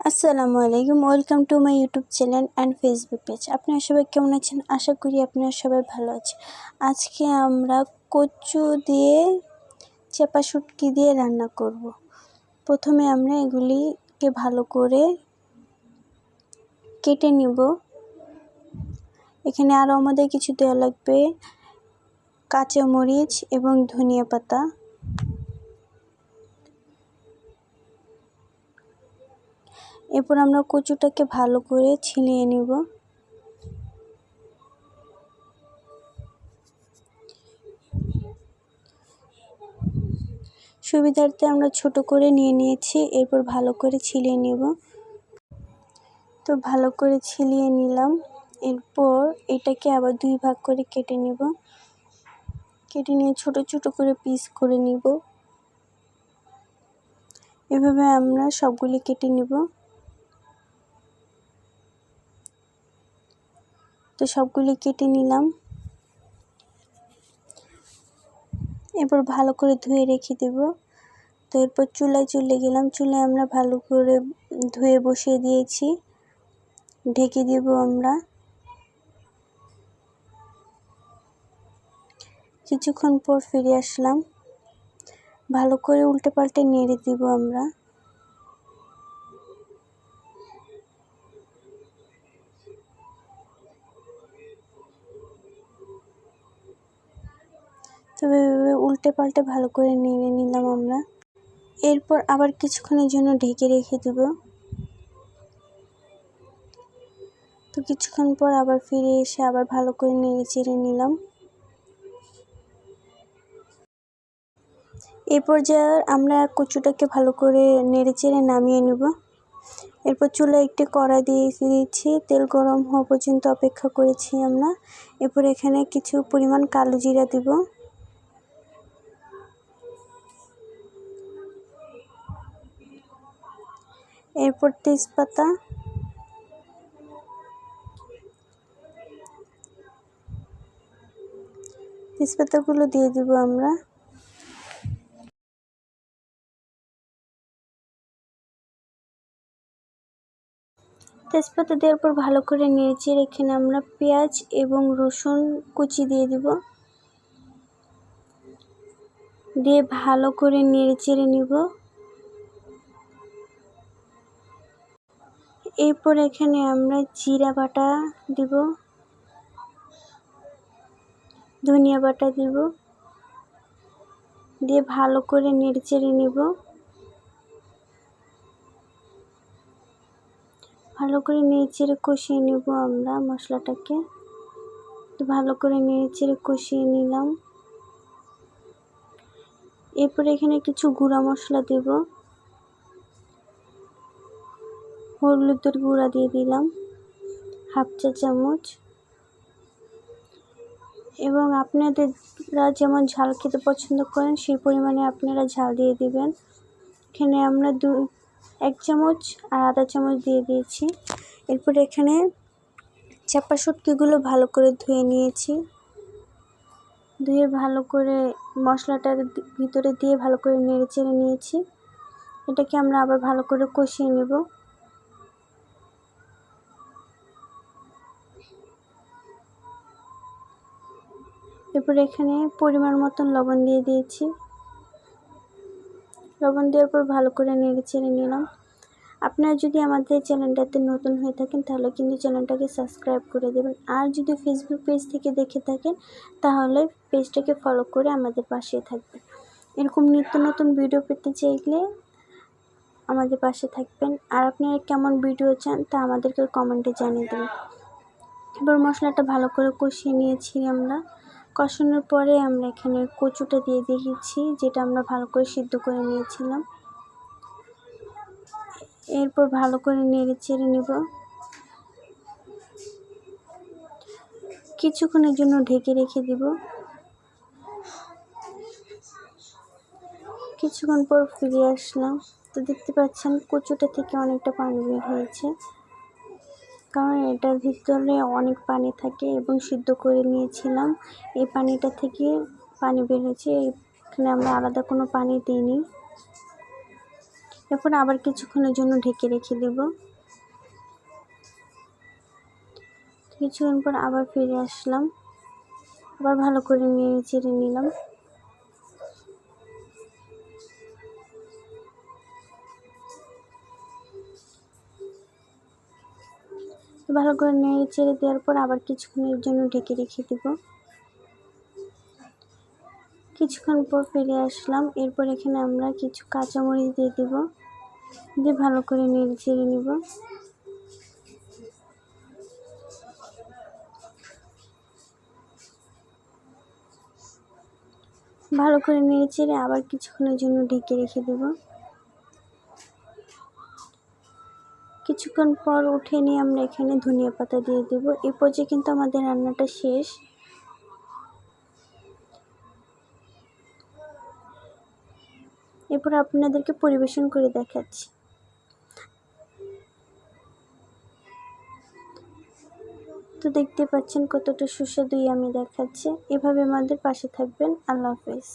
আসসালামু আলাইকুম, welcome to my YouTube channel and Facebook page. আপনারা সবাই কেমন আছেন? আশা করি আপনারা সবাই ভালো আছেন। আজকে আমরা কচু দিয়ে চেপা শুটকি দিয়ে রান্না করব। প্রথমে আমরা এগুলিকে ভালো করে কেটে নিব। এখানে আরও আমাদের কিছু দেওয়া লাগবে, কাঁচামরিচ এবং ধনিয়া পাতা। এরপর আমরা কচুটাকে ভালো করে ছিলিয়ে নিব। সুবিধার্থে আমরা ছোট করে নিয়ে নিয়েছি। এরপর ভালো করে ছিলিয়ে নেব। তো ভালো করে ছিলিয়ে নিলাম। এরপর এটাকে আবার 2 ভাগ করে কেটে নেব। কেটে নিয়ে ছোট ছোট করে পিস করে নিব। এভাবে আমরা সবগুলি কেটে নেব। তো সবগুলি কেটে নিলাম। এরপর ভালো করে ধুয়ে রেখে দেব। তো এরপর চুলায় চলে গেলাম। চুলায় আমরা ভালো করে ধুয়ে বসিয়ে দিয়েছি। ঢেকে দেব আমরা। কিছুক্ষণ পর ফিরে আসলাম। ভালো করে উল্টে পাল্টে নেড়ে দেব আমরা। তবে উল্টে পাল্টে ভালো করে নেড়ে নিলাম আমরা। এরপর আবার কিছুক্ষণের জন্য ঢেকে রেখে দেব। তো কিছুক্ষণ পর আবার ফিরে এসে আবার ভালো করে নেড়ে চেড়ে নিলাম। এই পর্যায়ে আমরা কচুটাকে ভালো করে নেড়ে চেড়ে নামিয়ে নেব। এরপর চুলায় একটি কড়াই দিয়ে দিয়েছি। তেল গরম হওয়া পর্যন্ত অপেক্ষা করেছি আমরা। এরপর এখানে কিছু পরিমাণ কালো জিরা দিব। এরপর তেজপাতা, তেজপাতাগুলো দিয়ে দিব আমরা। তেজপাতা দেওয়ার পর ভালো করে নেড়েচেড়ে এখানে আমরা পেঁয়াজ এবং রসুন কুচি দিয়ে দিব। দিয়ে ভালো করে নেড়েচেড়ে নিব। এরপর এখানে আমরা জিরা বাটা দিব, ধনিয়া বাটা দিব। দিয়ে ভালো করে নেড়েচেড়ে নিব। ভালো করে নেড়েচেড়ে কষিয়ে নিব আমরা মশলাটাকে। ভালো করে নেড়েচেড়ে কষিয়ে নিলাম। এরপর এখানে কিছু গুঁড়া মশলা দেব। হলুদের গুঁড়া দিয়ে দিলাম 1/2 চা চামচ। এবং আপনারা যেমন ঝাল খেতে পছন্দ করেন সেই পরিমাণে আপনারা ঝাল দিয়ে দিবেন। এখানে আমরা 1 চামচ আর 1/2 চামচ দিয়ে দিয়েছি। এরপর এখানে চাপা শুটকিগুলো ভালো করে ধুয়ে নিয়েছি। ধুয়ে ভালো করে মশলাটার ভিতরে দিয়ে ভালো করে নেড়েচেড়ে নিয়েছি। এটাকে আমরা আবার ভালো করে কষিয়ে নেব। এরপর এখানে পরিমাণ মতন লবণ দিয়ে দিয়েছি। লবণ দেওয়ার পর ভালো করে নেড়েচেড়ে নিলাম। আপনারা যদি আমাদের চ্যানেলটাতে নতুন হয়ে থাকেন তাহলে কিন্তু চ্যানেলটাকে সাবস্ক্রাইব করে দেবেন। আর যদি ফেসবুক পেজ থেকে দেখে থাকেন তাহলে পেজটাকে ফলো করে আমাদের পাশে থাকবেন। এরকম নিত্য নতুন ভিডিও পেতে চাইলে আমাদের পাশে থাকবেন। আর আপনারা কেমন ভিডিও চান তা আমাদেরকে কমেন্টে জানিয়ে দেবেন। এবার মশলাটা ভালো করে কষিয়ে নিয়েছি আমরা। কষানোর পরে আমরা এখানে কচুটা দিয়ে দিয়েছি, যেটা আমরা ভালো করে সিদ্ধ করে নিয়েছিলাম। এরপর ভালো করে নেড়ে চেড়ে নিব। কিছুক্ষণের জন্য ঢেকে রেখে দিব। কিছুক্ষণ পর ফিরে আসলাম। তো দেখতে পাচ্ছেন কচুটা থেকে অনেকটা পানি বের হয়েছে, কারণ এটার ভিতরে অনেক পানি থাকে এবং সিদ্ধ করে নিয়েছিলাম। এই পানিটা থেকে পানি বের হয়েছে। এখানে আমরা আলাদা কোনো পানি দিইনি। এরপর আবার কিছুক্ষণের জন্য ঢেকে রেখে দেব। কিছুক্ষণ পর আবার ফিরে আসলাম, আবার ভালো করে নেড়ে চেড়ে নিলাম। ভালো করে নেড়ে চেড়ে দেওয়ার পর আবার কিছুক্ষণের জন্য ঢেকে রেখে দেব। কিছুক্ষণ পর ফিরে আসলাম। এরপর এখানে আমরা কিছু কাঁচামরিচ দিয়ে দেব, দিয়ে ভালো করে নেড়ে চেড়ে নিব। ভালো করে নেড়ে চেড়ে আবার কিছুক্ষণের জন্য ঢেকে রেখে দেব। কিছুক্ষণ পর উঠে নিয়ে আমরা এখানে ধনিয়া পাতা দিয়ে দেব। এই পর্যায়ে কিন্তু আমাদের রান্নাটা শেষ। এরপর আপনাদেরকে পরিবেশন করে দেখাচ্ছি। তো দেখতে পাচ্ছেন কতটা সুস্বাদু আমি দেখাচ্ছে। এভাবে আমাদের পাশে থাকবেন। আল্লাহ হাফেজ।